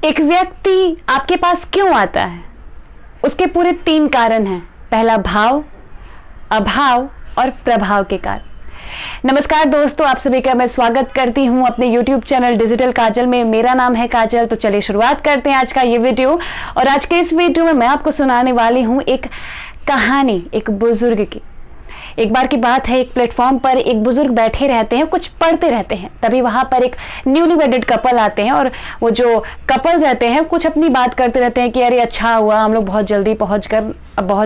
एक व्यक्ति आपके पास क्यों आता है? उसके पूरे 3 कारण हैं। पहला भाव, अभाव और प्रभाव के कारण। नमस्कार दोस्तों, आप सभी का मैं स्वागत करती हूं अपने YouTube चैनल डिजिटल काजल में। मेरा नाम है काजल। तो चलिए शुरुआत करते हैं आज का ये वीडियो। और आज के इस वीडियो में मैं आपको सुनाने वाली हूं एक कहानी, एक बुजुर्ग की। एक बार की बात है, एक प्लेटफॉर्म पर एक बुजुर्ग बैठे रहते हैं, कुछ पढ़ते रहते हैं। तभी वहां पर एक न्यूली वेडेड कपल आते हैं और वो जो कपल्स रहते हैं कुछ अपनी बात करते रहते हैं कि अरे अच्छा हुआ हम लोग बहुत जल्दी पहुंच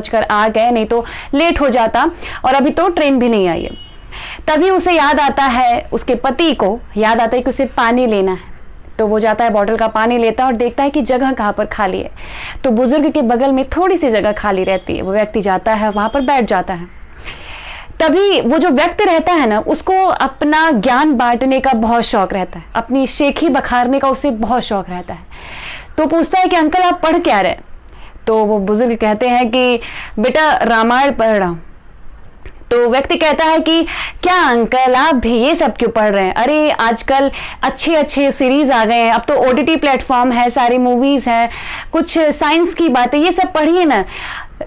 कर आ गए, नहीं तो लेट हो जाता और अभी तो ट्रेन भी नहीं आई है। तभी उसे याद आता है, उसके पति को याद आता है कि उसे पानी लेना है। तो वो जाता है, बॉटल का पानी लेता है और देखता है कि जगह कहाँ पर खाली है। तो बुजुर्ग के बगल में थोड़ी सी जगह खाली रहती है। वो व्यक्ति जाता है, वहां पर बैठ जाता है। तभी वो जो व्यक्ति रहता है ना, उसको अपना ज्ञान बांटने का बहुत शौक रहता है, अपनी शेखी बखारने का उसे बहुत शौक रहता है। तो पूछता है कि अंकल आप पढ़ क्या रहे? तो वो बुजुर्ग कहते हैं कि बेटा रामायण पढ़ रहा हूँ। तो व्यक्ति कहता है कि क्या अंकल आप भी ये सब क्यों पढ़ रहे हैं? अरे आजकल अच्छे अच्छे सीरीज आ गए हैं, अब तो OTT प्लेटफॉर्म है, सारी मूवीज हैं, कुछ साइंस की बातें, ये सब पढ़िए ना।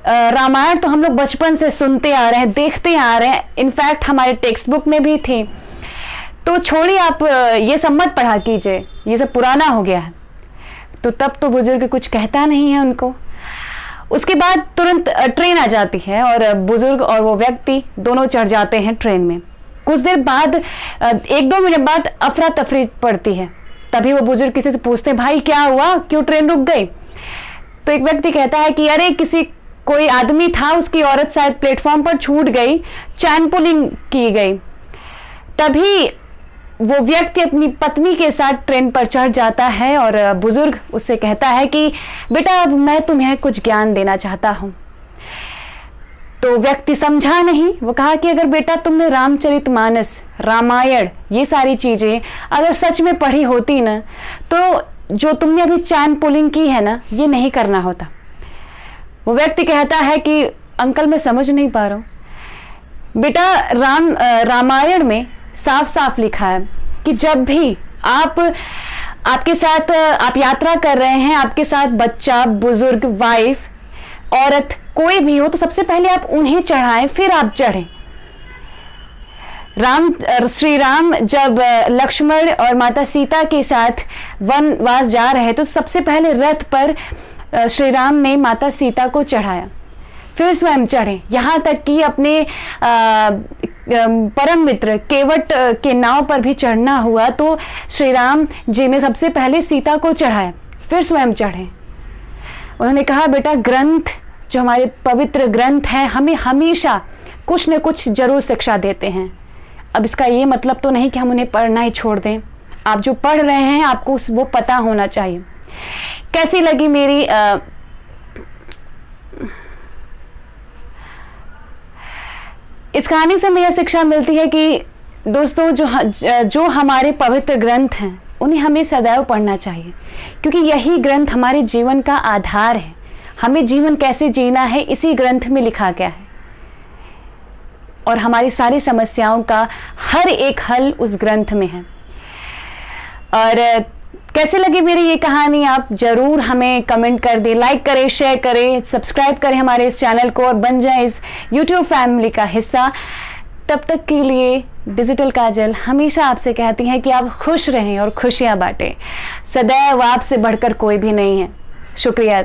रामायण तो हम लोग बचपन से सुनते आ रहे हैं, देखते आ रहे हैं, इनफैक्ट हमारे टेक्स्ट बुक में भी थी। तो छोड़िए, आप ये सब मत पढ़ा कीजिए, ये सब पुराना हो गया है। तो तब तो बुजुर्ग कुछ कहता नहीं है उनको। उसके बाद तुरंत ट्रेन आ जाती है और बुजुर्ग और वो व्यक्ति दोनों चढ़ जाते हैं ट्रेन में। कुछ देर बाद 1-2 मिनट बाद अफरा तफरी पड़ती है। तभी वो बुजुर्ग किसी से पूछते हैं, भाई क्या हुआ, क्यों ट्रेन रुक गई? तो एक व्यक्ति कहता है कि अरे कोई आदमी था, उसकी औरत शायद प्लेटफॉर्म पर छूट गई, चैन पुलिंग की गई। तभी वो व्यक्ति अपनी पत्नी के साथ ट्रेन पर चढ़ जाता है और बुजुर्ग उससे कहता है कि बेटा अब मैं तुम्हें कुछ ज्ञान देना चाहता हूं। तो व्यक्ति समझा नहीं। वो कहा कि अगर बेटा तुमने रामचरितमानस, रामायण, ये सारी चीजें अगर सच में पढ़ी होती ना, तो जो तुमने अभी चैन पुलिंग की है ना, ये नहीं करना होता। वो व्यक्ति कहता है कि अंकल मैं समझ नहीं पा रहा हूं। बेटा रामायण में साफ साफ लिखा है कि जब भी आपके साथ आप यात्रा कर रहे हैं, आपके साथ बच्चा, बुजुर्ग, वाइफ, औरत कोई भी हो, तो सबसे पहले आप उन्हें चढ़ाएं, फिर आप चढ़ें। श्री राम जब लक्ष्मण और माता सीता के साथ वनवास जा रहे तो सबसे पहले रथ पर श्री राम ने माता सीता को चढ़ाया, फिर स्वयं चढ़े। यहाँ तक कि अपने परम मित्र केवट के नाव पर भी चढ़ना हुआ तो श्री राम जी ने सबसे पहले सीता को चढ़ाया, फिर स्वयं चढ़े। उन्होंने कहा बेटा ग्रंथ, जो हमारे पवित्र ग्रंथ हैं, हमें हमेशा कुछ न कुछ जरूर शिक्षा देते हैं। अब इसका ये मतलब तो नहीं कि हम उन्हें पढ़ना ही छोड़ दें। आप जो पढ़ रहे हैं आपको वो पता होना चाहिए। कैसी लगी मेरी इस कहानी से हमें यह शिक्षा मिलती है कि दोस्तों जो हमारे पवित्र ग्रंथ हैं उन्हें हमें सदैव पढ़ना चाहिए, क्योंकि यही ग्रंथ हमारे जीवन का आधार है। हमें जीवन कैसे जीना है इसी ग्रंथ में लिखा गया है और हमारी सारी समस्याओं का हर एक हल उस ग्रंथ में है। और कैसे लगी मेरी ये कहानी आप जरूर हमें कमेंट कर दें, लाइक करें, शेयर करें, सब्सक्राइब करें हमारे इस चैनल को और बन जाएं इस YouTube फैमिली का हिस्सा। तब तक के लिए डिजिटल काजल हमेशा आपसे कहती हैं कि आप खुश रहें और खुशियां बांटें। सदैव आपसे बढ़कर कोई भी नहीं है। शुक्रिया।